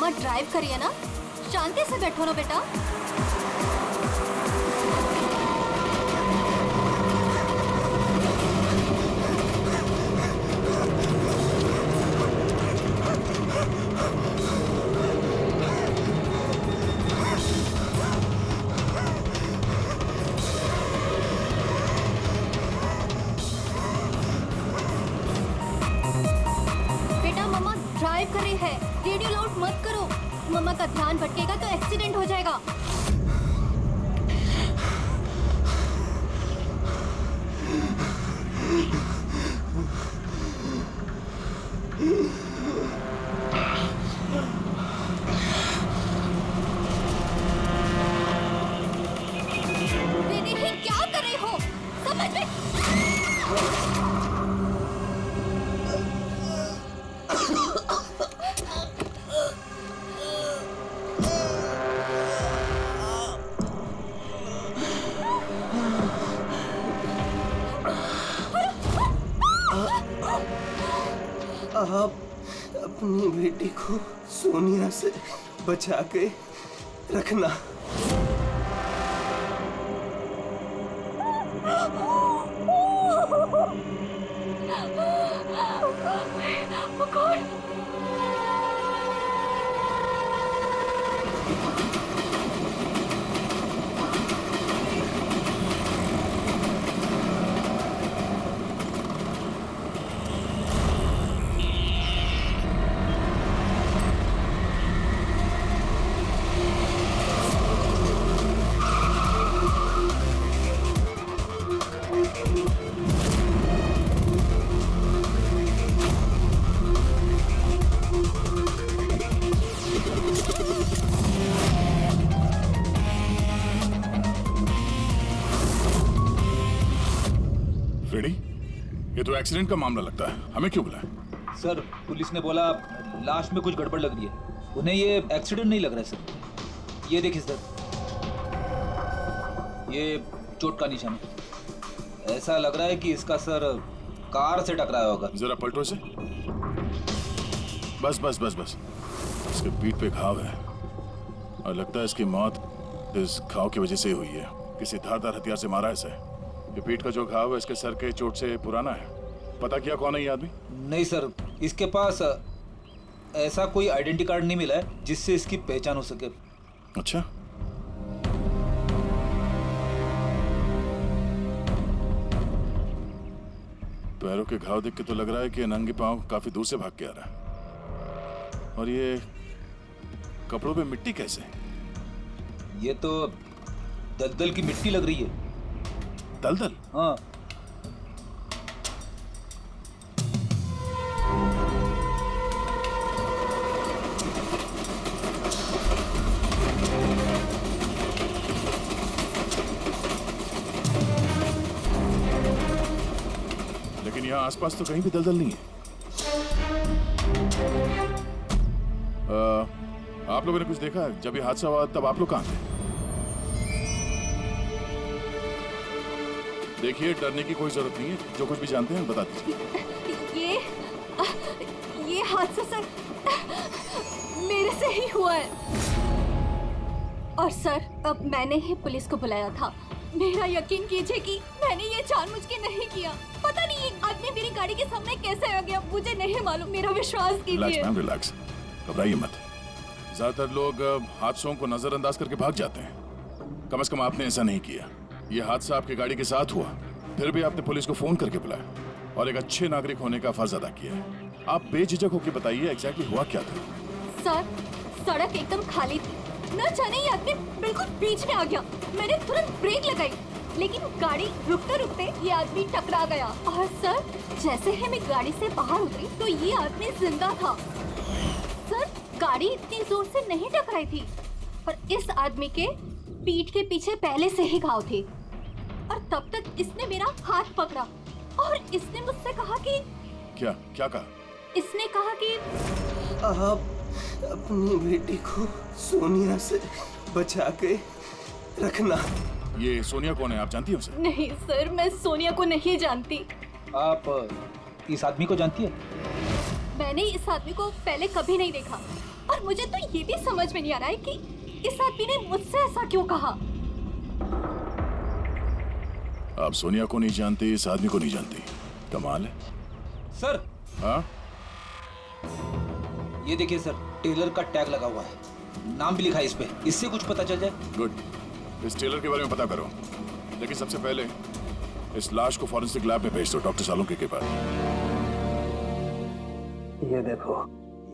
मम्मा drive करिए ना, शांति से बैठो ना बेटा। ड्राइव कर रही है, रेडियो लाउड मत करो, मम्मा का ध्यान भटकेगा तो एक्सीडेंट हो जाएगा। दीदी क्या कर रहे हो, समझ में? आप अपनी बेटी को सोनिया से बचा के रखना। ये तो एक्सीडेंट का मामला लगता है, हमें क्यों बुलाया? सर पुलिस ने बोला लाश में कुछ गड़बड़ लग रही है, उन्हें ये एक्सीडेंट नहीं लग रहा है सर। ये देखिए सर, ये चोट का निशान है। ऐसा लग रहा है कि इसका सर कार से टकराया होगा। जरा पलटो इसे। बस बस बस बस, इसके पीठ पे घाव है और लगता है इसकी मौत इस घाव की वजह से हुई है। किसी धारदार हथियार से मारा है इसे। ये पीठ का जो घाव है इसके सर के चोट से पुराना है। पता किया कौन है ये आदमी? नहीं सर, इसके पास ऐसा कोई आइडेंटिटी कार्ड नहीं मिला है जिससे इसकी पहचान हो सके। अच्छा, पैरों के घाव देख के तो लग रहा है कि नंगे पांव काफी दूर से भाग के आ रहा है। और ये कपड़ों पे मिट्टी कैसे? ये तो दलदल की मिट्टी लग रही है। दलदल? हाँ। लेकिन यहाँ आसपास तो कहीं भी दलदल नहीं है। आप लोगों ने कुछ देखा है? जब ये हादसा हुआ तब आप लोग कहाँ थे? देखिए, डरने की कोई जरूरत नहीं है, जो कुछ भी जानते हैं बता दीजिए। ये हादसा सर मेरे से ही हुआ है। और सर अब मैंने ही पुलिस को बुलाया था। मेरा यकीन कीजिए कि मैंने ये जानबूझ के नहीं किया। पता नहीं ये आदमी मेरी गाड़ी के सामने कैसे आ गया, मुझे नहीं मालूम। मेरा विश्वास कीजिए। रिलैक्स मैम, रिलैक्स, घबराइए मत। ज्यादातर लोग हादसों को नजरअंदाज करके भाग जाते हैं। कम से कम आपने ऐसा नहीं किया। ये हादसा आपकी गाड़ी के साथ हुआ, फिर भी आपने पुलिस को फोन करके बुलाया और एक अच्छे नागरिक होने का फर्ज अदा किया है। आप बेझिझक होकर बताइए एग्जैक्टली हुआ क्या था? सर सड़क एकदम खाली थी, न जाने ये आदमी बिल्कुल बीच में आ गया। मैंने तुरंत ब्रेक लगाई, लेकिन गाड़ी रुकते रुकते ये आदमी टकरा गया। और सर जैसे ही मैं गाड़ी से बाहर उतरी तो ये आदमी जिंदा था। सर गाड़ी इतनी जोर से नहीं टकराई थी और इस आदमी के पीठ के पीछे पहले से ही घाव थे। और तब तक इसने मेरा हाथ पकड़ा और इसने मुझसे कहा कि क्या कहा? इसने कहा कि आप अपनी बेटी को सोनिया से बचा के रखना। ये सोनिया कौन है, आप जानती हैं उसे? नहीं सर, मैं सोनिया को नहीं जानती। आप इस आदमी को जानती है? मैंने इस आदमी को पहले कभी नहीं देखा। और मुझे तो ये भी समझ में नहीं आ रहा है कि इस आदमी ने मुझसे ऐसा क्यों कहा। आप सोनिया को नहीं जानती, इस आदमी को नहीं जानती, कमाल है। सर हाँ, ये देखिए सर, टेलर का टैग लगा हुआ है, नाम भी लिखा है इस पे, इससे कुछ पता चल जाए। गुड। इस टेलर के बारे में पता करो, लेकिन सबसे पहले इस लाश को फॉरेंसिक लैब में भेज दो, डॉक्टर सालुंके के पास। ये देखो,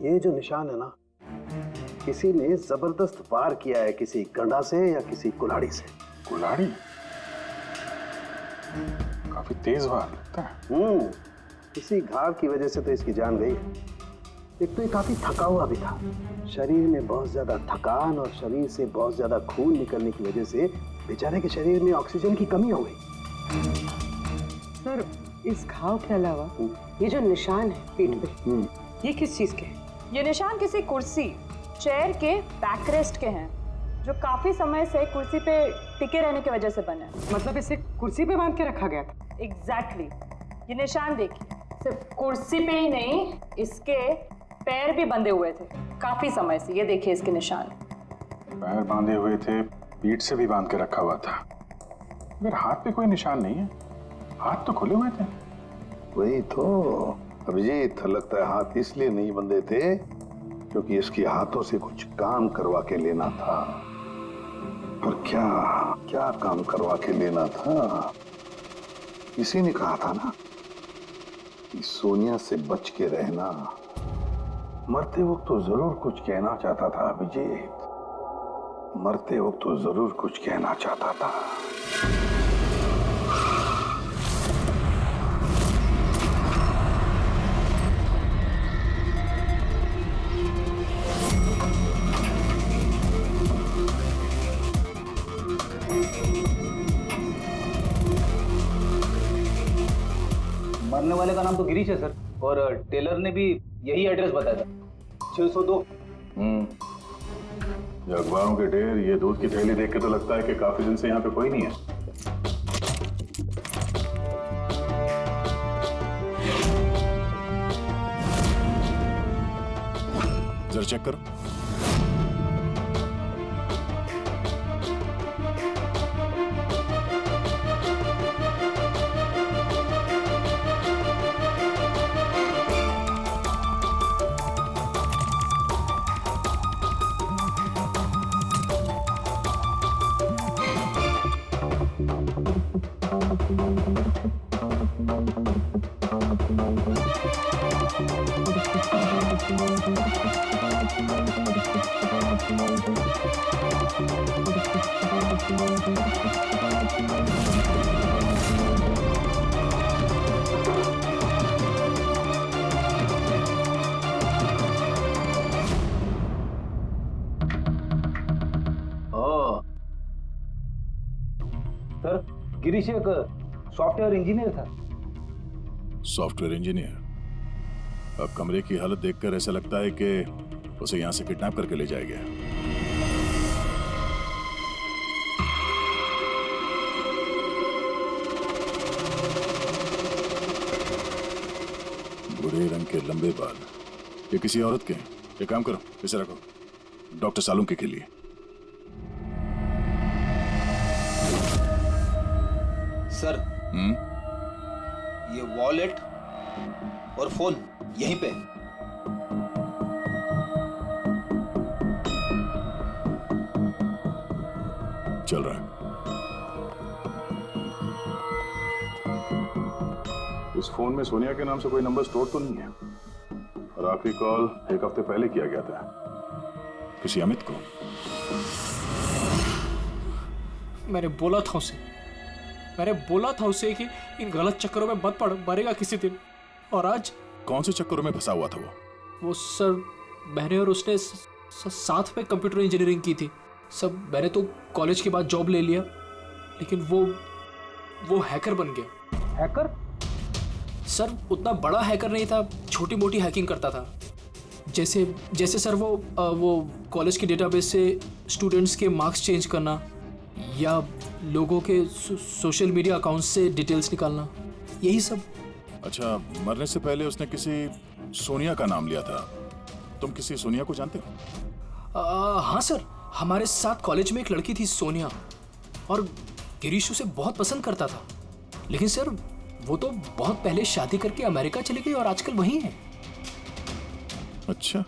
ये जो निशान है ना, किसी ने जबरदस्त वार किया है, किसी गंडा से या किसी कुल्हाड़ी से। कुल्हाड़ी? काफी तेज वार लगता है। इसी घाव की वजह से तो इसकी जान गई है। एक तो ये काफी थका हुआ भी था, शरीर में बहुत ज्यादा थकान और शरीर से बहुत ज्यादा खून निकलने की वजह से बेचारे के शरीर में ऑक्सीजन की कमी हो गई। सर, इस घाव के अलावा ये जो निशान है पीठ पे, ये किस चीज के हैं? ये निशान किसी कुर्सी, चेयर के बैकरेस्ट के हैं, जो काफी समय से कुर्सी पे टिके रहने की वजह से बने। मतलब इसे कुर्सी पे बांध के रखा गया था? एग्जैक्टली। ये निशान देखिए, सिर्फ कुर्सी पे ही नहीं, इसके पैर भी बंधे हुए थे काफी समय से। ये देखिए इसके निशान। पैर बांधे हुए थे, पीठ से भी बांध के रखा हुआ था, मगर हाथ पे कोई निशान नहीं है। हाथ तो खुले हुए थे। वही तो अभिजीत, लगता है हाथ इसलिए नहीं बंधे थे क्योंकि इसके हाथों से कुछ काम करवा के लेना था। और क्या क्या काम करवा के लेना था? इसी ने कहा था ना कि सोनिया से बच के रहना। मरते वक्त तो जरूर कुछ कहना चाहता था अभिजीत, मरते वक्त तो जरूर कुछ कहना चाहता था। मरने वाले का नाम तो गिरीश है सर, और टेलर ने भी यही एड्रेस बताया था, 602। ये अखबारों के ढेर, ये दूध की थैली देख के तो लगता है कि काफी दिन से यहाँ पे कोई नहीं है। जरा चेक करो। सर, गिरीश एक सॉफ्टवेयर इंजीनियर था। Software engineer? अब कमरे की हालत देखकर ऐसा लगता है कि उसे यहां से किडनैप करके ले जाया गया। भूरे रंग के लंबे बाल, ये किसी औरत के हैं। एक काम करो, इसे रखो, डॉक्टर सालुंके के लिए। सर, ये वॉलेट और फोन यहीं पे। चल रहा है। इस फोन में सोनिया के नाम से कोई नंबर स्टोर तो नहीं है, और आखिरी कॉल एक हफ्ते पहले किया गया था, किसी अमित को। मैंने बोला था उसे कि इन गलत चक्करों में मत पड़, मरेगा किसी दिन। और आज कौन से चक्करों में फंसा हुआ था वो? सर, मैंने और उसने साथ में कंप्यूटर इंजीनियरिंग की थी। सब मैंने तो कॉलेज के बाद जॉब ले लिया, लेकिन वो हैकर बन गया। हैकर? सर, उतना बड़ा हैकर नहीं था, छोटी मोटी हैकिंग करता था। जैसे सर वो कॉलेज के डेटाबेस से स्टूडेंट्स के मार्क्स चेंज करना, या लोगों के सोशल मीडिया अकाउंट्स से डिटेल्स निकालना, यही सब। अच्छा, मरने से पहले उसने किसी सोनिया का नाम लिया था, तुम किसी सोनिया को जानते हो? हाँ सर, हमारे साथ कॉलेज में एक लड़की थी सोनिया, और गिरीश उसे बहुत पसंद करता था। लेकिन सर वो तो बहुत पहले शादी करके अमेरिका चली गई और आजकल वहीं है। अच्छा,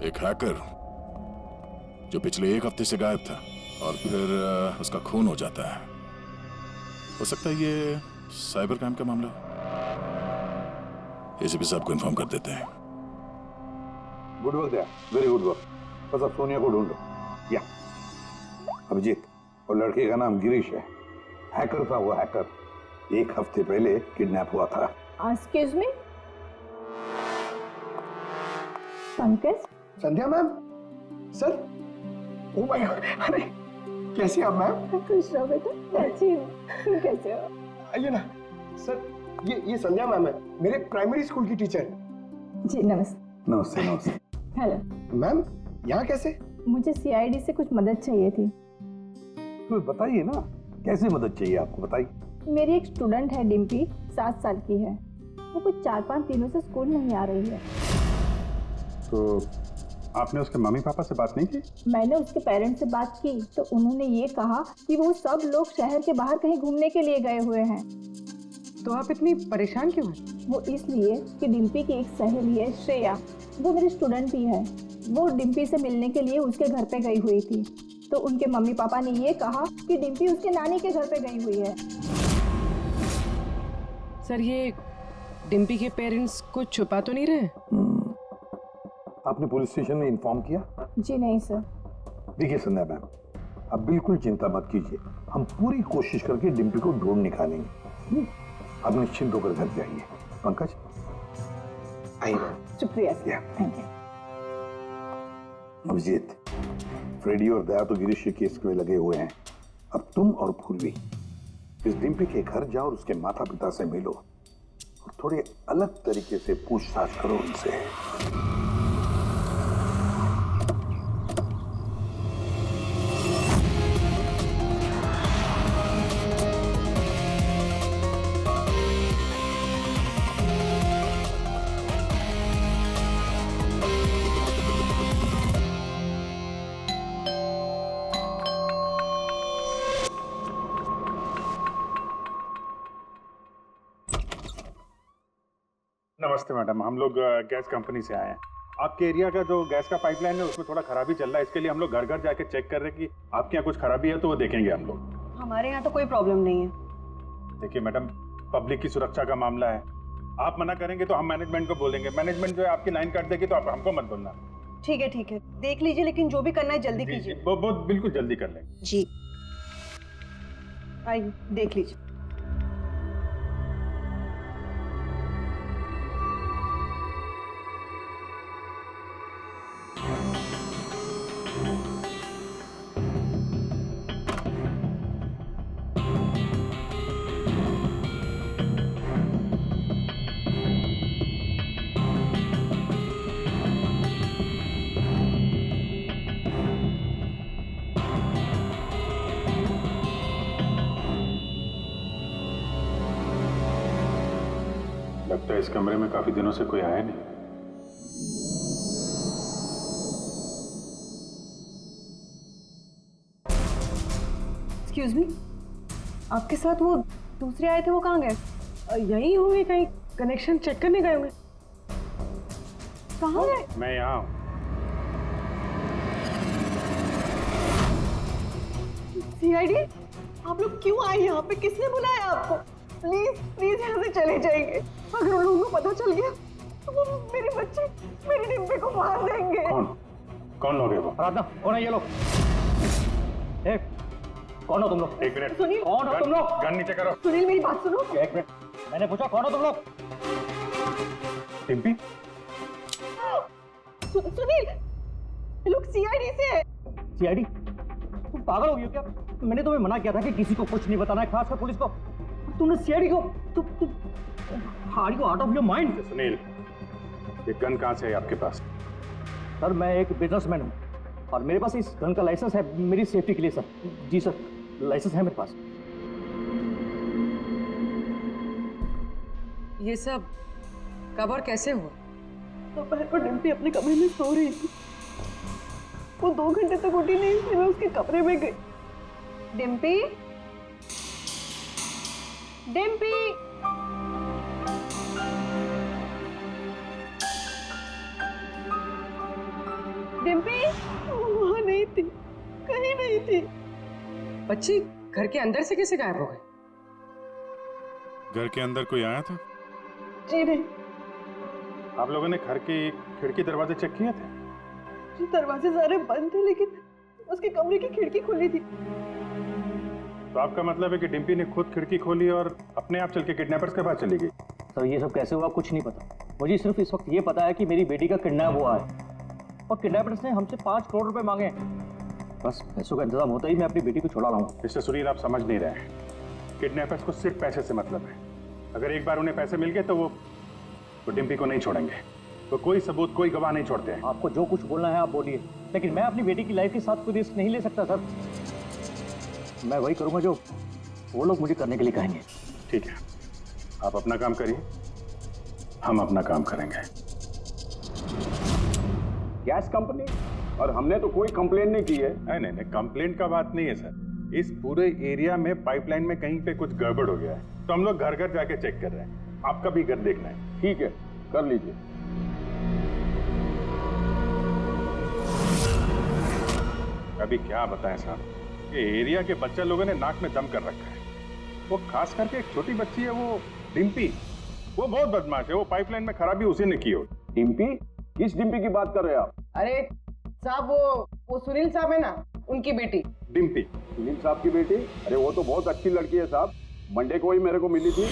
एक हैकर जो पिछले 1 हफ्ते से गायब था और फिर उसका खून हो जाता है। हो सकता है ये साइबर क्राइम का मामला। एसीपी साहब को इन्फॉर्म कर देते हैं। Good work there, very good work. बस अब सोनिया को ढूंढो। या अभिजीत, और लड़के का नाम गिरीश है। हैकर था वो, हैकर 1 हफ्ते पहले किडनैप हुआ था। Excuse me, Pankaj. Sandhya ma'am, sir. Oh my God, अरे कैसे आप मैम? खुश रहो बेटा, अच्छी हूँ, तुम कैसे हो? आइए ना सर, ये संध्या मैम है, मेरे प्राइमरी स्कूल की टीचर। जी नमस्ते। नमस्ते नमस्ते। हेलो मैम, यहाँ कैसे? मुझे सीआईडी से कुछ मदद चाहिए थी। तो बताइए ना, कैसे मदद चाहिए आपको, बताइए। मेरी एक स्टूडेंट है डिम्पी, 7 साल की है। वो कुछ 4-5 दिनों से स्कूल नहीं आ रही है। तो आपने उसके मम्मी पापा से बात नहीं की? मैंने उसके पेरेंट्स से बात की तो उन्होंने ये कहा कि वो सब लोग शहर के बाहर कहीं घूमने के लिए गए हुए हैं। तो आप इतनी परेशान क्यों हैं? वो इसलिए कि डिम्पी की एक सहेली है श्रेया, वो मेरी स्टूडेंट भी है। वो डिम्पी से मिलने के लिए उसके घर पे गई हुई थी, तो उनके मम्मी पापा ने ये कहा कि डिम्पी उसके नानी के घर पे गई हुई है। सर, ये डिम्पी के पेरेंट्स कुछ छुपा तो नहीं रहे? आपने पुलिस स्टेशन में इन्फॉर्म किया? जी नहीं सर। देखिए संध्या मैम, आप बिल्कुल चिंता मत कीजिए, हम पूरी कोशिश करके डिम्पी को ढूंढ निकालेंगे। आप निश्चिंत होकर घर जाइए। पंकज आइए। शुक्रिया sir, thank you. Abhijeet, Freddy और दया तो गिरीश के केस में लगे हुए हैं। अब तुम और पूर्वी इस डिम्पी के घर जाओ और उसके माता पिता से मिलो और थोड़े अलग तरीके से पूछताछ करो उनसे। नमस्ते मैडम, हम लोग गैस कंपनी से आए हैं। आपके एरिया का जो गैस का पाइपलाइन है उसमें थोड़ा खराबी चल रहा है, इसके लिए हम लोग घर घर जाके चेक कर रहे हैं कि आपके यहाँ कुछ खराबी है तो वो देखेंगे हम लोग। हमारे यहाँ तो कोई प्रॉब्लम नहीं है। देखिए मैडम, पब्लिक की सुरक्षा का मामला है, आप मना करेंगे तो हम मैनेजमेंट को बोलेंगे, मैनेजमेंट जो है आपकी लाइन काट देगी तो आप हमको मत बोलना। ठीक है, देख लीजिए, लेकिन जो भी करना है जल्दी कीजिए। वो बिल्कुल जल्दी कर लेंगे। जी, आइए देख लीजिए। लगता है इस कमरे में काफी दिनों से कोई आया नहीं। एक्सक्यूज मी, आपके साथ वो दूसरे आए थे, वो कहाँ गए? यहीं होंगे, कहीं कनेक्शन चेक करने गए होंगे। कहाँ गए? मैं यहाँ हूँ। सीआईडी, आप लोग क्यों आए यहाँ पे? किसने बुलाया आपको? प्लीज प्लीज यहाँ से चले जाएंगे। अगर उन लोगों को पता चल गया तो वो मेरे बच्चे, मेरे डिम्पी को मार देंगे। कौन लोग है वो? आराधना, कौन है ये लोग? कौन हो तुम लोग? एक मिनट, सुनील, कौन हो तुम लोग? गन नीचे करो। सुनील मेरी बात सुनो। एक मिनट, मैंने पूछा कौन हो तुम लोग? डिम्पी? सुनील, ये लोग सीआईडी से है। सीआईडी? तुम पागल हो गई हो क्या? मैंने तुम्हें मना किया था कि किसी को कुछ नहीं बताना है, खासकर पुलिस को। तुमने सीआईडी को हार्ड को out of your mind. Sunil, ये गन कहाँ से है आपके पास? सर, मैं एक बिजनेसमैन हूँ और मेरे पास इस गन का लाइसेंस है मेरी सेफ्टी के लिए सर। जी सर, लाइसेंस है मेरे पास। ये सब कब और कैसे हुआ? दोपहर को डिम्पी अपने कमरे में सो रही थी। वो 2 घंटे तक उठी नहीं, इसलिए मैं उसके कमरे में गई। डिम्पी, डिम्पी, डिम्पी वहां नहीं थी, कहीं नहीं थी। बच्ची घर के अंदर से कैसे गायब हो गई? घर के अंदर कोई आया था? जी नहीं। आप लोगों ने घर की खिड़की दरवाजे चेक किए थे? जी दरवाजे सारे बंद थे, लेकिन उसके कमरे की खिड़की खुली थी। तो आपका मतलब है कि डिम्पी ने खुद खिड़की खोली और अपने आप चल के किडनैपर्स के पास चली गई? सर ये सब कैसे हुआ कुछ नहीं पता। मुझे सिर्फ इस वक्त ये पता है कि मेरी बेटी का किडनैप हुआ है और किडनैपर्स ने हमसे 5 करोड़ रुपए मांगे हैं। बस पैसों का इंतजाम होता ही मैं अपनी बेटी को छुड़ा लाऊंगा। मिस्टर सुनील, आप समझ नहीं रहे हैं। किडनैपर्स को सिर्फ पैसे से मतलब है। अगर एक बार उन्हें पैसे मिल गए तो वो डिम्पी को नहीं छोड़ेंगे। तो कोई सबूत, कोई गवाह नहीं छोड़ते हैं। आपको जो कुछ बोलना है आप बोलिए, लेकिन मैं अपनी बेटी की लाइफ के साथ कोई रिस्क नहीं ले सकता सर। मैं वही करूंगा जो वो लोग मुझे करने के लिए कहेंगे। ठीक है, आप अपना काम करिए, हम अपना काम करेंगे। Gas company? और हमने तो कोई कंप्लेन नहीं की है। नहीं, कंप्लेंट का बात नहीं है सर। इस पूरे एरिया में पाइपलाइन में कहीं पे कुछ गड़बड़ हो गया है, तो हम लोग घर घर जाके चेक कर रहे हैं। आपका भी घर देखना है। ठीक है, कर लीजिए। अभी क्या बताएं साहब, ये एरिया के बच्चा लोगों ने नाक में दम कर रखा है। वो खास करके एक छोटी बच्ची है, वो डिम्पी, वो बहुत बदमाश है। वो पाइपलाइन में खराबी उसी ने की हो। डिम्पी? किस डिम्पी की बात कर रहे हैं आप? अरे साहब, वो सुनील साहब है ना, उनकी बेटी डिम्पी। सुनील साहब की बेटी? अरे वो तो बहुत अच्छी लड़की है साहब, मंडे को ही मेरे को मिली थी।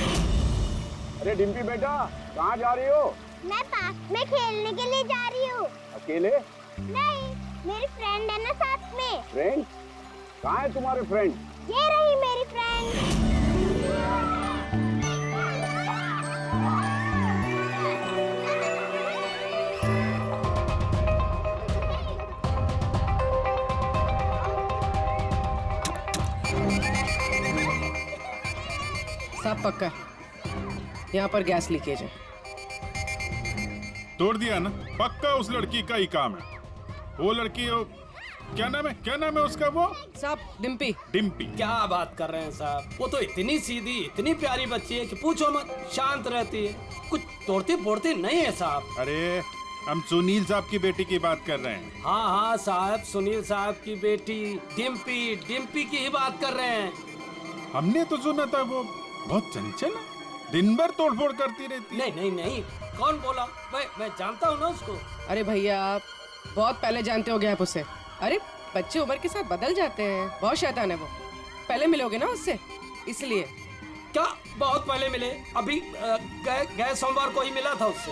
अरे डिम्पी बेटा, कहाँ जा रही हो? मैं पार्क में खेलने के लिए जा रही हूँ। अकेले? नहीं, मेरी फ्रेंड है ना साथ में। फ्रेंड? कहाँ है तुम्हारे फ्रेंड? ये रही मेरी फ्रेंड। सब पक्का, यहाँ पर गैस लीकेज है। तोड़ दिया ना, पक्का उस लड़की का ही काम है। वो लड़की, क्या नाम है उसका? वो साहब डिम्पी। डिम्पी? क्या बात कर रहे हैं साहब, वो तो इतनी सीधी, इतनी प्यारी बच्ची है कि पूछो मत। शांत रहती है, कुछ तोड़ती फोड़ती नहीं है साहब। अरे हम सुनील साहब की बेटी की बात कर रहे हैं। हाँ साहब, सुनील साहब की बेटी डिम्पी की ही बात कर रहे हैं। हमने तो सुना था वो बहुत चंचल है, दिन भर तोड़फोड़ करती रहती। नहीं, कौन बोला? मैं जानता हूँ ना उसको। अरे भैया, आप बहुत पहले जानते हो गैप उसे। अरे बच्चे उम्र के साथ बदल जाते हैं, बहुत शैतान है वो। पहले मिलोगे ना उससे, इसलिए। क्या बहुत पहले मिले? अभी गए सोमवार को ही मिला था उससे।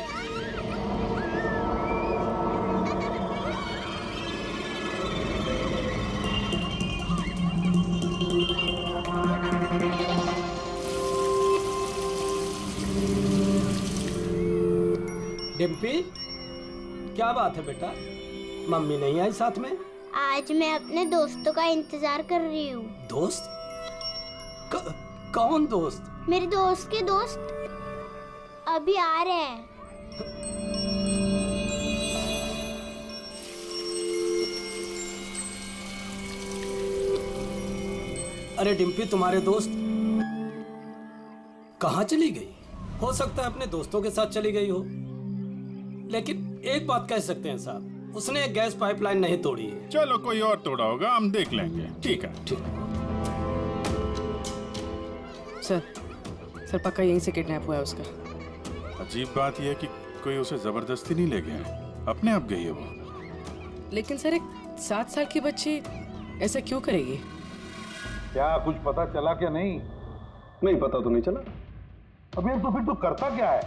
डिम्पी, क्या बात है बेटा, मम्मी नहीं आई साथ में? आज मैं अपने दोस्तों का इंतजार कर रही हूँ। दोस्त? कौन दोस्त? मेरे दोस्त के दोस्त अभी आ रहे हैं। अरे डिम्पी, तुम्हारे दोस्त कहाँ चली गई? हो सकता है अपने दोस्तों के साथ चली गई हो, लेकिन एक बात कह सकते हैं साहब, उसने गैस पाइपलाइन नहीं तोड़ी है। चलो कोई और तोड़ा होगा, हम देख लेंगे। ठीक है। सर पक्का यहीं से किडनैप हुआ है उसका। अजीब बात यह है कि कोई उसे जबरदस्ती नहीं ले गया है, अपने आप गई है वो। लेकिन सर, एक 7 साल की बच्ची ऐसा क्यों करेगी? क्या कुछ पता चला क्या? नहीं पता तो नहीं चला। अबे तो फिर तू करता क्या है?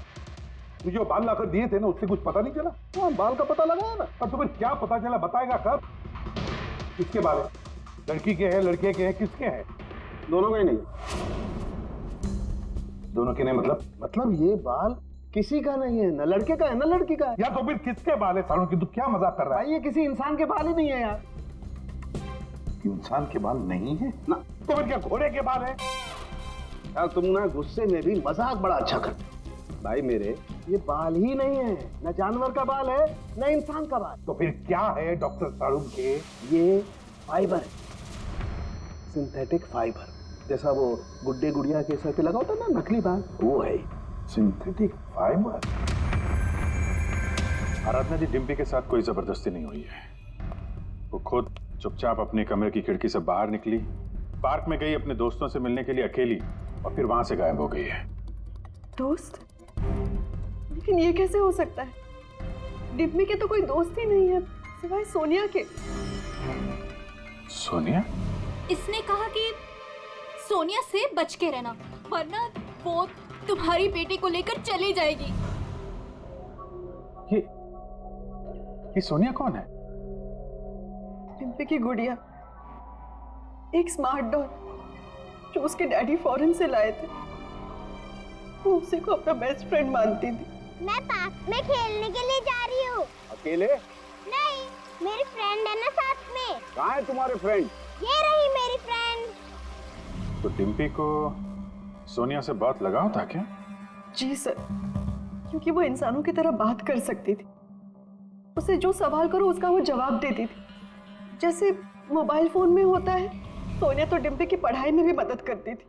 तू जो बाल लाकर दिए थे ना, उससे कुछ पता नहीं चला? हाँ, बाल का पता लगाया ना। और तुम्हें क्या पता चला, बताएगा कब? किसके बाल है? लड़की के हैं, लड़के के हैं, किसके हैं? दोनों के नहीं। दोनों के नहीं मतलब ये बाल किसी का नहीं है, न लड़के का है न लड़की का है। या तो फिर किसके बाल है सालों की? तू क्या मजाक कर रहा है? ये किसी इंसान के बाल ही नहीं है यार। इंसान के बाल नहीं है ना, तो फिर क्या घोड़े के बाल है? यार तुम ना गुस्से में भी मजाक बड़ा अच्छा करते। भाई मेरे, ये बाल ही नहीं है, न जानवर का बाल है न इंसान का बाल। तो फिर क्या है डॉक्टर सारूक के? ये फाइबर है, सिंथेटिक फाइबर, जैसा वो गुड्डे गुड़िया के सर पे लगा होता है ना नकली बाल, वो है सिंथेटिक फाइबर। आराधना जी, डिम्पी के साथ कोई जबरदस्ती नहीं हुई है। वो खुद चुपचाप अपने कमरे की खिड़की से बाहर निकली, पार्क में गई अपने दोस्तों से मिलने के लिए अकेली, और फिर वहां से गायब हो गई है। दोस्त? लेकिन ये कैसे हो सकता है? डिम्पी के तो कोई दोस्त ही नहीं है सिवाय सोनिया के। सोनिया? इसने कहा कि सोनिया से बच के रहना, वरना वो तुम्हारी बेटी को लेकर चली जाएगी। ये सोनिया कौन है? डिम्पी की गुड़िया, एक स्मार्ट डॉल जो उसके डैडी फॉरेन से लाए थे। वो उसी को अपना बेस्ट फ्रेंड मानती थी। मैं पार्क में खेलने के लिए जा रही हूँ। अकेले? नहीं, मेरी फ्रेंड है ना साथ में। कहाँ है तुम्हारे फ्रेंड? ये रही मेरी फ्रेंड। तो डिम्पी को सोनिया से बहुत लगाव था क्या? जी सर, क्योंकि वो इंसानों की तरह बात कर सकती थी। उसे जो सवाल करो उसका वो जवाब देती थी, जैसे मोबाइल फोन में होता है। सोनिया तो डिम्पी की पढ़ाई में भी मदद करती थी।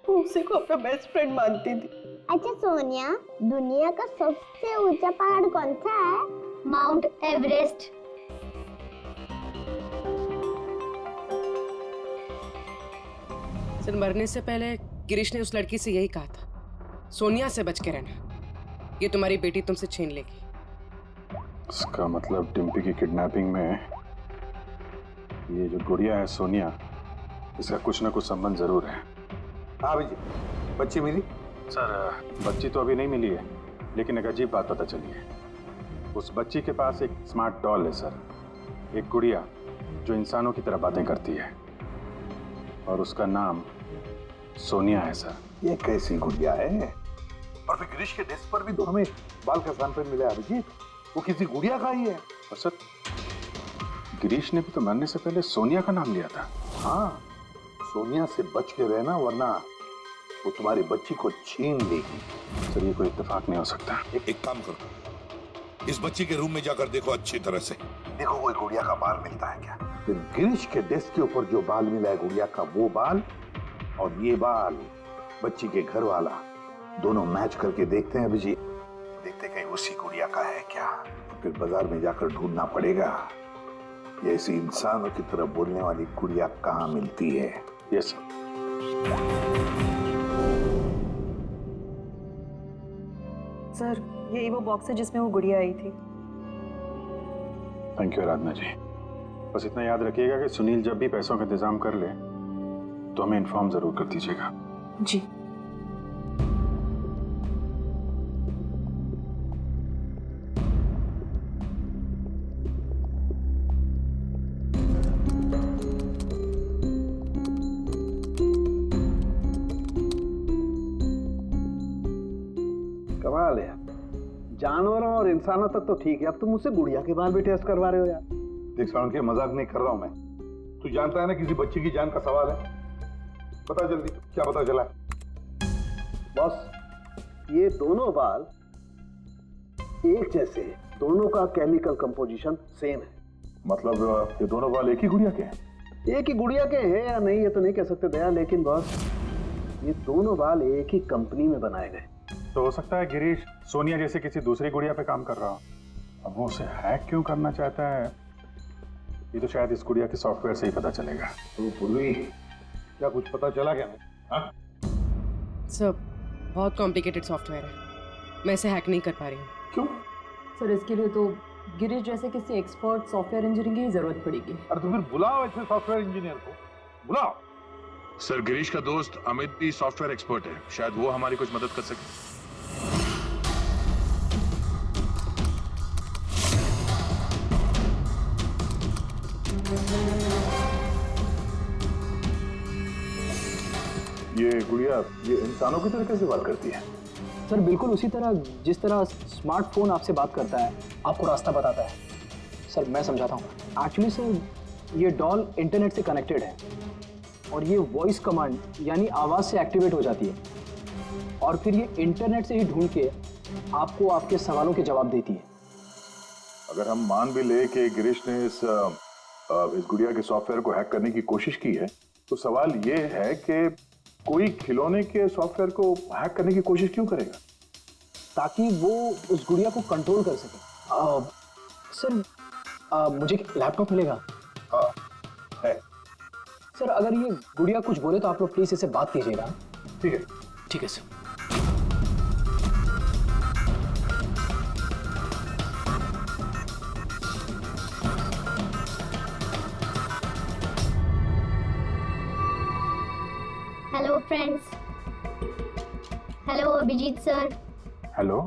वो उसी को अपना बेस्ट फ्रेंड मानती थी। अच्छा सोनिया, दुनिया का सबसे ऊंचा पहाड़ कौन सा है? Mount Everest. सर, मरने से पहले गिरीश ने उस लड़की से यही कहा था, सोनिया से बच के रहना, ये तुम्हारी बेटी तुमसे छीन लेगी। इसका मतलब डिम्पी की किडनैपिंग में ये जो गुड़िया है सोनिया, इसका कुछ ना कुछ संबंध जरूर है। हाँ जी, बच्ची मिली? सर, बच्ची तो अभी नहीं मिली है, लेकिन एक अजीब बात पता चली है। उस बच्ची के पास एक स्मार्ट डॉल है सर, एक गुड़िया जो इंसानों की तरह बातें करती है, और उसका नाम सोनिया है सर। ये कैसी गुड़िया है? और फिर गिरीश के डेस्क पर भी तो हमें बाल का सैंपल मिला है अभिजीत, वो किसी गुड़िया का ही है। और सर, गिरीश ने भी तो मरने से पहले सोनिया का नाम लिया था। हाँ, सोनिया से बच के रहना, वरना वो तुम्हारी बच्ची को छीन लेगी। सर, ये कोई इत्तेफाक नहीं हो सकता। एक काम करो, इस बच्ची के रूम में जाकर देखो अच्छी तरह से। देखो कोई गुड़िया का बाल मिलता है क्या? फिर गिरीश के डेस्क के ऊपर जो बाल मिला है गुड़िया का, वो बाल और ये बाल बच्ची के घर वाला, दोनों मैच करके देखते हैं अभिजीत। देखते कहीं उसी गुड़िया का है क्या? फिर बाजार में जाकर ढूंढना पड़ेगा ये ऐसी इंसानों की तरह बोलने वाली गुड़िया कहाँ मिलती है। Yes sir. सर, यही वो बॉक्स है जिसमें वो गुड़िया आई थी। थैंक यू आराधना जी। बस इतना याद रखिएगा कि सुनील जब भी पैसों का इंतजाम कर ले तो हमें इन्फॉर्म जरूर कर दीजिएगा। जी। कमाल है, जानवरों और इंसानों तक तो ठीक है, अब तुम मुझसे गुड़िया के बाल भी टेस्ट करवा रहे हो यार। देख साउंड के मजाक नहीं कर रहा हूं मैं। तू जानता है ना किसी बच्ची की जान का सवाल है। बता जल्दी, क्या पता चला? बॉस, ये दोनों बाल एक जैसे हैं, दोनों का केमिकल कंपोजिशन सेम है। मतलब ये दोनों बाल एक ही गुड़िया के हैं? एक ही गुड़िया के हैं या नहीं ये तो नहीं कह सकते दया, लेकिन बॉस ये दोनों बाल एक ही कंपनी में बनाए गए। तो हो सकता है गिरीश सोनिया जैसे किसी दूसरी गुड़िया पे काम कर रहा हो। अब वो उसे हैक क्यों करना चाहता है, ये तो शायद इस गुड़िया के सॉफ्टवेयर से ही पता चलेगा। तो पूर्वी, क्या कुछ पता चला क्या? सर, बहुत कॉम्प्लिकेटेड सॉफ्टवेयर है, मैं इसे हैक नहीं कर पा रही हूँ। क्यों? सर, इसके लिए तो गिरीश जैसे किसी एक्सपर्ट सॉफ्टवेयर इंजीनियर की जरूरत पड़ेगी। अरे तो फिर बुलाओ ऐसे सॉफ्टवेयर इंजीनियर को, बुलाओ। सर, गिरीश का दोस्त अमित भी सॉफ्टवेयर एक्सपर्ट है, शायद वो हमारी कुछ मदद कर सके। ये गुड़िया ये इंसानों की तरह कैसे बात करती है? सर, बिल्कुल उसी तरह जिस तरह स्मार्टफोन आपसे बात करता है, आपको रास्ता बताता है। सर, मैं समझाता हूँ। एक्चुअली सर, ये डॉल इंटरनेट से कनेक्टेड है और ये वॉइस कमांड यानी आवाज़ से एक्टिवेट हो जाती है, और फिर ये इंटरनेट से ही ढूंढ के आपको आपके सवालों के जवाब देती है। अगर हम मान भी ले कि गिरीश ने इस गुड़िया के सॉफ्टवेयर को हैक करने की कोशिश की है, तो सवाल ये है कि कोई खिलौने के सॉफ्टवेयर को हैक करने की कोशिश क्यों करेगा? ताकि वो उस गुड़िया को कंट्रोल कर सके। सर मुझे लैपटॉप मिलेगा? हाँ है। सर अगर ये गुड़िया कुछ बोले तो आप लोग प्लीज इसे बात कीजिएगा। ठीक है। ठीक है sir. Hello friends. Hello Abhijeet sir. Hello,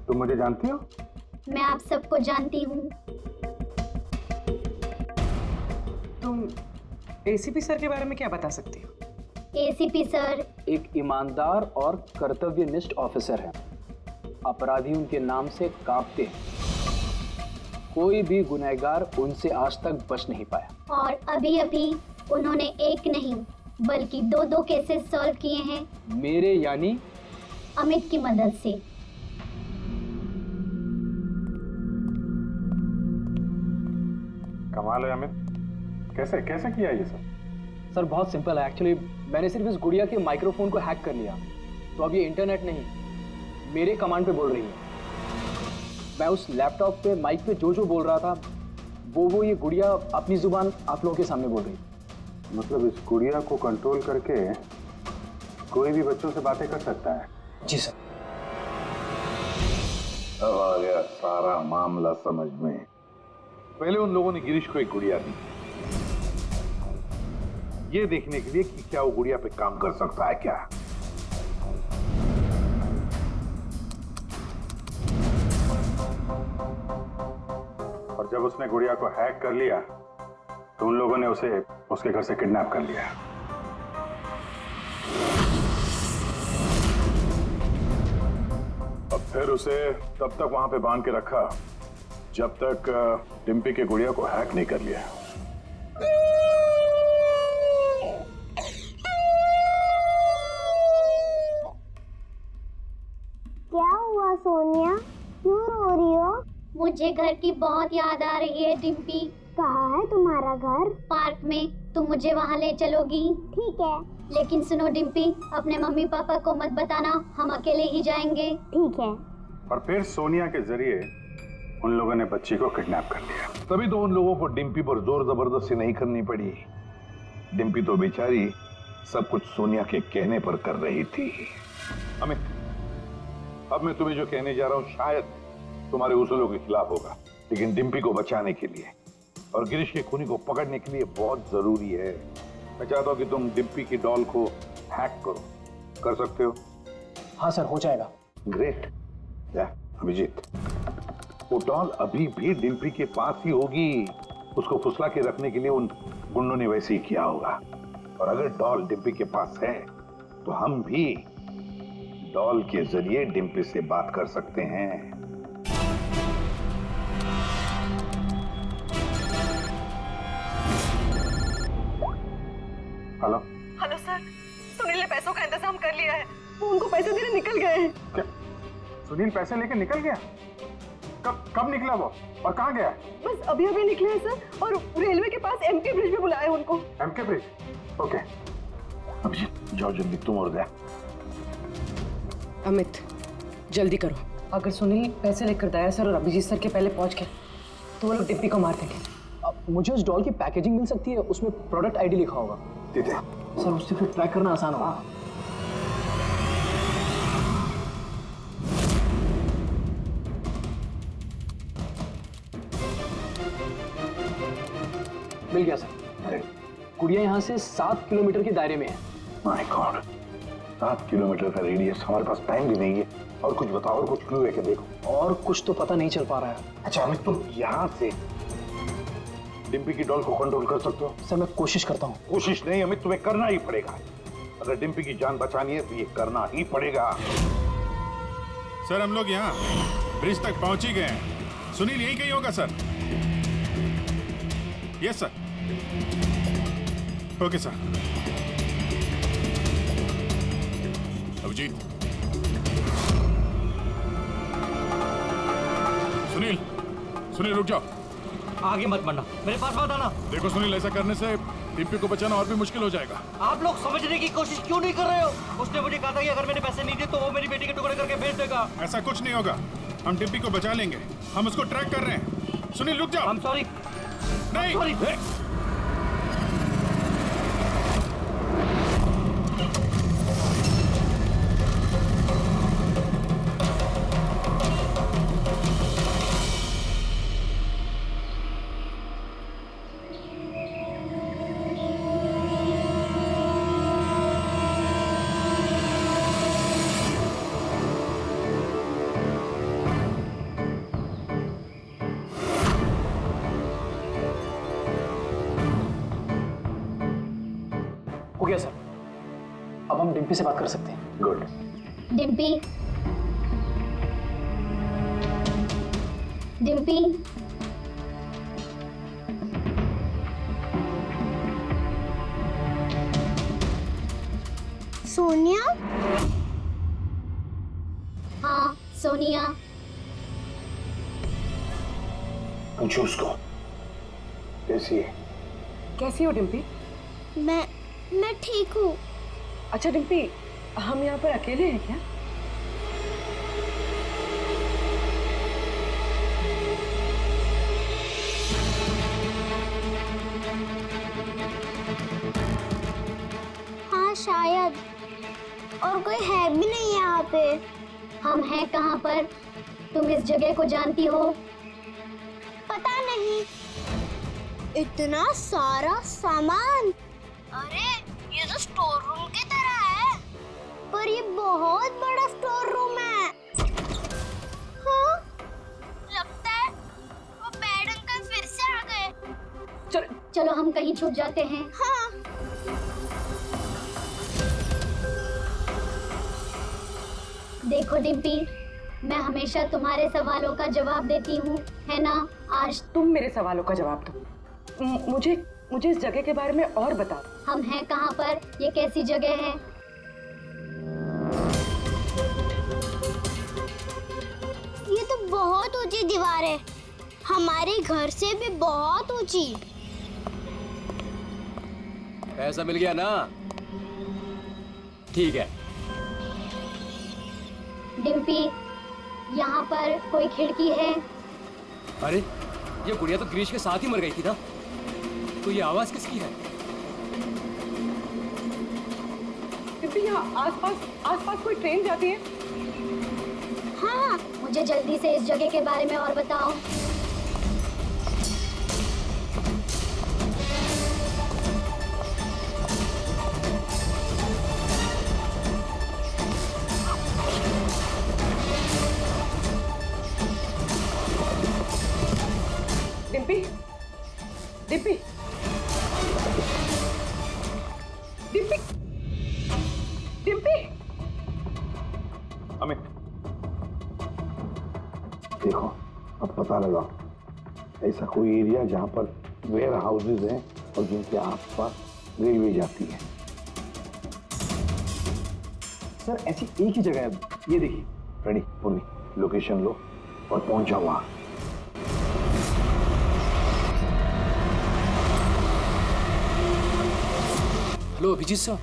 तुम मुझे जानती हो? मैं आप सबको जानती हूँ। तुम एसीपी सर के बारे में क्या बता सकती हो? एसीपी सर एक ईमानदार और कर्तव्यनिष्ठ ऑफिसर है। अपराधी उनके नाम से कांपते हैं। कोई भी गुनहगार उनसे आज तक बच नहीं पाया। और अभी अभी उन्होंने एक नहीं बल्कि दो केसेस सॉल्व किए हैं मेरे यानी अमित की मदद से। कमाल है अमित, कैसे कैसे किया ये सब? सर बहुत सिंपल है एक्चुअली। मैंने सिर्फ इस गुड़िया के माइक्रोफोन को हैक कर लिया, तो अब ये इंटरनेट नहीं मेरे कमांड पे बोल रही है। मैं उस लैपटॉप पे माइक पे जो बोल रहा था वो ये गुड़िया अपनी जुबान आप लोगों के सामने बोल रही है। मतलब इस गुड़िया को कंट्रोल करके कोई भी बच्चों से बातें कर सकता है? जी सर। अब आ गया सारा मामला समझ में। पहले उन लोगों ने गिरीश को एक गुड़िया दी, ये देखने के लिए कि क्या वो गुड़िया पे काम कर सकता है क्या। और जब उसने गुड़िया को हैक कर लिया तो उन लोगों ने उसे उसके घर से किडनैप कर लिया। अब फिर उसे तब तक वहां पे बांध के रखा जब तक डिम्पी के गुड़िया को हैक नहीं कर लिया। क्या हुआ सोनिया, क्यों रो रही हो? मुझे घर की बहुत याद आ रही है डिम्पी। कहाँ है तुम्हारा घर? पार्क में। तुम मुझे वहाँ ले चलोगी? ठीक है। लेकिन सुनो डिम्पी, अपने मम्मी पापा को मत बताना, हम अकेले ही जाएंगे। ठीक है। और फिर सोनिया के जरिए उन लोगों ने बच्ची को किडनैप कर लिया। तभी तो उन लोगों को डिम्पी पर जोर जबरदस्ती नहीं करनी पड़ी। डिम्पी तो बेचारी सब कुछ सोनिया के कहने पर कर रही थी। अमित, अब मैं तुम्हें जो कहने जा रहा हूं शायद तुम्हारे उसूलों के खिलाफ होगा, लेकिन डिम्पी को बचाने के लिए और गिरीश के खूनी को पकड़ने के लिए बहुत जरूरी है। मैं चाहता हूं कि तुम डिम्पी की डॉल को हैक करो। कर सकते हो? हाँ सर, हो जाएगा। ग्रेट। अभिजीत, वो डॉल अभी भी डिम्पी के पास ही होगी। उसको फुसला के रखने के लिए उन गुंडों ने वैसे ही किया होगा। और अगर डॉल डिम्पी के पास है तो हम भी डॉल के जरिए डिम्पी से बात कर सकते हैं। हेलो हेलो सर, सुनील ने पैसों का इंतजाम कर लिया है। वो उनको पैसे देने निकल गए हैं। क्या सुनील पैसे लेके निकल गया? कब निकला वो और कहाँ गया? बस अभी अभी निकले हैं सर, और रेलवे के पास एमके ब्रिज पे बुलाया है उनको। MK bridge? ओके। अभिजीत जाओ जल्दी, तुम और गया। अमित जल्दी करो। अगर सुनील पैसे लेकर दया सर और अभिजीत सर के पहले पहुंच गए तो वो लोग डिप्पी को मार देंगे। मुझे उस डॉल की पैकेजिंग मिल सकती है, उसमें प्रोडक्ट आईडी लिखा होगा। सर उससे फिर ट्रैक करना आसान होगा। मिल गया सर। गुड़िया यहाँ से 7 किलोमीटर के दायरे में है। माय गॉड, 7 किलोमीटर का रेडियस। हमारे पास टाइम भी नहीं है। और कुछ बताओ, और कुछ क्लू है क्या? देखो और कुछ तो पता नहीं चल पा रहा है। अच्छा अमित, तुम यहाँ से डिम्पी की डॉल को कंट्रोल कर सकते हो? सर मैं कोशिश करता हूँ। कोशिश नहीं अमित, तुम्हें करना ही पड़ेगा। अगर डिम्पी की जान बचानी है तो ये करना ही पड़ेगा। सर हम लोग यहाँ ब्रिज तक पहुंच ही गए हैं। सुनील यही कहीं होगा sir. Yes sir. Okay sir. Abhijeet Sunil, Sunil रुक जाओ। आगे मत बढ़ना, मेरे पास मत आना। देखो सुनील, ऐसा करने से डिम्पी को बचाना और भी मुश्किल हो जाएगा। आप लोग समझने की कोशिश क्यों नहीं कर रहे हो? उसने मुझे कहा था कि अगर मैंने पैसे नहीं दिए तो वो मेरी बेटी के टुकड़े करके भेज देगा। ऐसा कुछ नहीं होगा, हम डिम्पी को बचा लेंगे, हम उसको ट्रैक कर रहे हैं। सुनील रुक जाओ। सॉरी। नहीं सॉरी। हो गया सर, अब हम डिम्पी से बात कर सकते हैं। गुड। डिम्पी, डिम्पी, सोनिया? हाँ सोनिया। पूछो उसको कैसी है। कैसी हो डिम्पी? मैं ठीक हूँ। अच्छा डिम्पी, हम यहाँ पर अकेले हैं क्या? हाँ शायद, और कोई है भी नहीं यहाँ पे। हम हैं कहाँ पर? तुम इस जगह को जानती हो? पता नहीं। इतना सारा सामान। अरे ये तो स्टोर रूम की तरह है, पर ये बहुत बड़ा स्टोर रूम है। हाँ, लगता है वो बैड अंकल फिर से आ गए। चलो हम कहीं छुप जाते हैं। हाँ। देखो डिम्पी, मैं हमेशा तुम्हारे सवालों का जवाब देती हूँ, है ना? आज तुम मेरे सवालों का जवाब दो। मुझे इस जगह के बारे में और बताओ। हम हैं कहाँ पर? ये कैसी जगह है? ये तो बहुत ऊंची दीवार है, हमारे घर से भी बहुत ऊंची। पैसा मिल गया ना? ठीक है। डिम्पी, यहाँ पर कोई खिड़की है? अरे ये गुड़िया तो गिरीश के साथ ही मर गई थी ना, तो ये आवाज किसकी है? डिम्पी, यहाँ आसपास कोई ट्रेन जाती है? हाँ, मुझे जल्दी से इस जगह के बारे में और बताओ। डिम्पी, डिम्पी, डिम्पी, डिम्पी। अमित, देखो अब पता लगा ऐसा कोई एरिया जहाँ पर वेयर हाउसेज हैं और जिनके आसपास रेलवे जाती है। सर ऐसी एक ही जगह है, ये देखिए। रेडी पूर्वी, लोकेशन लो और पहुंच जाओ वहां। Hello Abhijeet sir.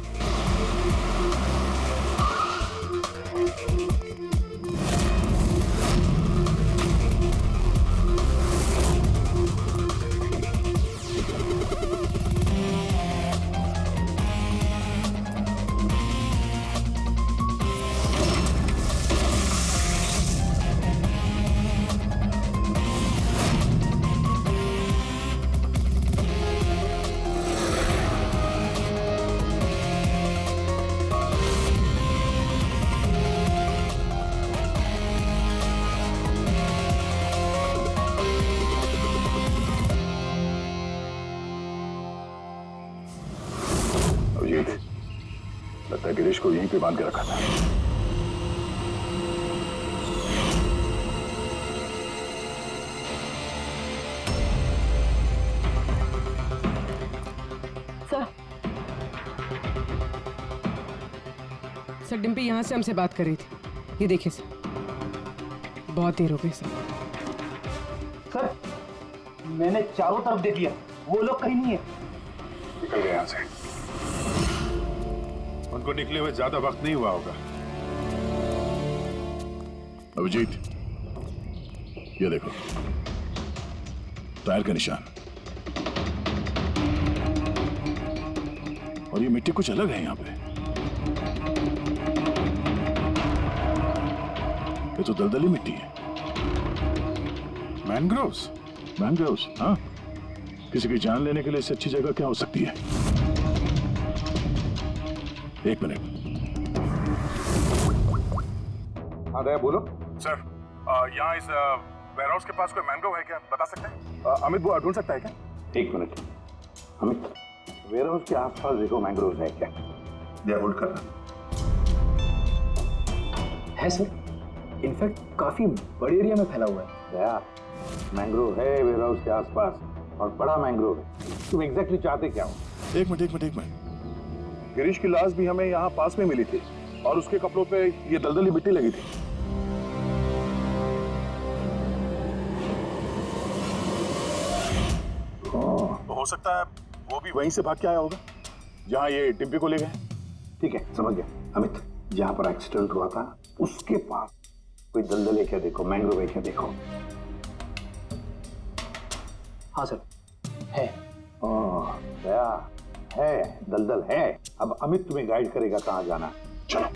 लगता है गिरीश को यहीं पे बांध के रखा था। सर डिम्पी यहाँ से हमसे बात कर रही थी। ये देखिए सर, बहुत देर हो गई सर। सर मैंने चारों तरफ देख लिया, वो लोग कहीं नहीं है। निकल गए यहाँ से। उनको निकले हुए ज्यादा वक्त नहीं हुआ होगा। अभिजीत, ये देखो, टायर का निशान। और ये मिट्टी कुछ अलग है यहाँ पे। ये तो दलदली मिट्टी है। मैनग्रोव्स? मैनग्रोव्स, हाँ। किसी की जान लेने के लिए इससे अच्छी जगह क्या हो सकती है? एक मिनट। हाँ दया, बोलो। सर, यहाँ इस वेयरहाउस के पास कोई मैंग्रोव है क्या, बता सकते हैं? अमित वो ढूंढ सकता है क्या? एक मिनट अमित, वेयरहाउस के आसपास देखो मैंग्रोव है क्या? या होल्ड करना है सर, इनफैक्ट काफी बड़े एरिया में फैला हुआ है। दया, मैंग्रोव है वेयरहाउस के आसपास और बड़ा मैंग्रोव है। तुम एग्जैक्टली चाहते क्या हो? एक मिनट। गिरीश की लाश भी हमें यहाँ पास में मिली थी और उसके कपड़ों पे ये दलदली मिट्टी लगी थी। तो हो सकता है वो भी वहीं से भाग के आया होगा जहाँ ये डिम्पी को ले गए। ठीक है, समझ गया अमित। जहाँ पर एक्सीडेंट हुआ था उसके पास कोई दलदल है क्या देखो, मैंग्रोव है क्या देखो। हाँ सर, है। दया, है, दलदल है। अब अमित तुम्हें गाइड करेगा कहाँ जाना। चलो।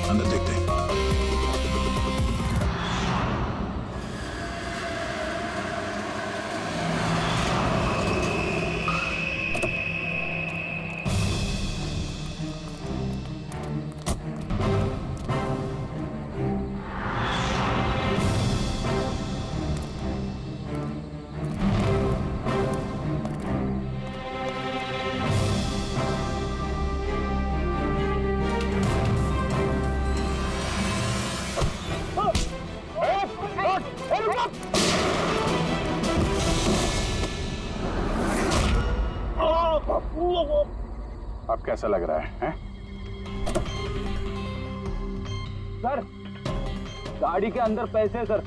अंदर देखते हैं। अब कैसा लग रहा है? सर, गाड़ी के अंदर पैसे सर।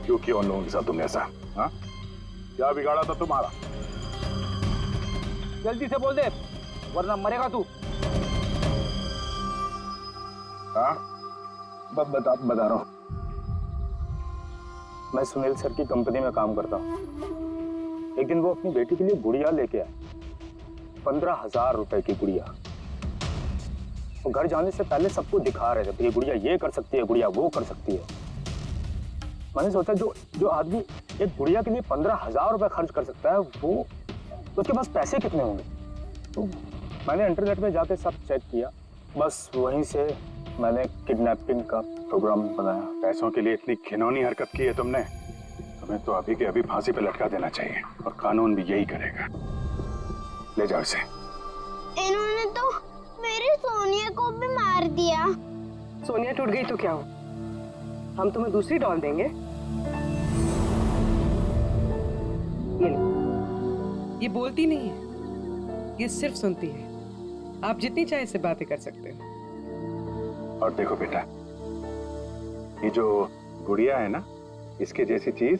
क्यों किया उन लोगों के साथ तुमने ऐसा? हाँ? क्या बिगाड़ा था तुम्हारा? जल्दी से बोल दे वरना मरेगा तू। हाँ? बता रहा हूँ। मैं सुनील सर की कंपनी में काम करता हूँ। एक दिन वो अपनी बेटी के लिए गुड़िया लेके आए, 15,000 रुपए की गुड़िया। वो घर जाने से पहले सबको दिखा रहे थे, ये गुड़िया ये कर सकती है, गुड़िया वो कर सकती है। मैंने सोचा जो आदमी एक गुड़िया के लिए 15,000 रुपए खर्च कर सकता है, वो उसके पास पैसे कितने होंगे। तो मैंने इंटरनेट में जाके सब चेक किया, बस वहीं से मैंने किडनैपिंग का प्रोग्राम बनाया। पैसों के लिए इतनी घिनौनी हरकत की है तुमने, तुम्हें तो अभी के अभी फांसी पे लटका देना चाहिए और कानून भी यही करेगा। ले जाओ इसे। इन्होंने तो मेरी सोनिया को भी मार दिया। सोनिया टूट गई तो क्या हो, हम तुम्हें दूसरी डॉल देंगे। ये लो। ये बोलती नहीं है, ये सिर्फ सुनती है। आप जितनी चाहे इससे बातें कर सकते हो। और देखो बेटा, ये जो गुड़िया है ना, इसके जैसी चीज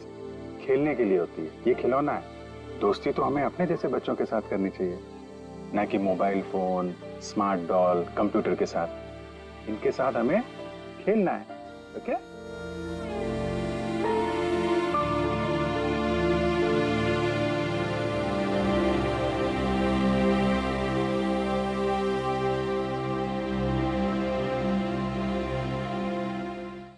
खेलने के लिए होती है, ये खिलौना है। दोस्ती तो हमें अपने जैसे बच्चों के साथ करनी चाहिए, ना कि mobile phone, smart doll, computer के साथ। इनके साथ हमें खेलना है, ओके?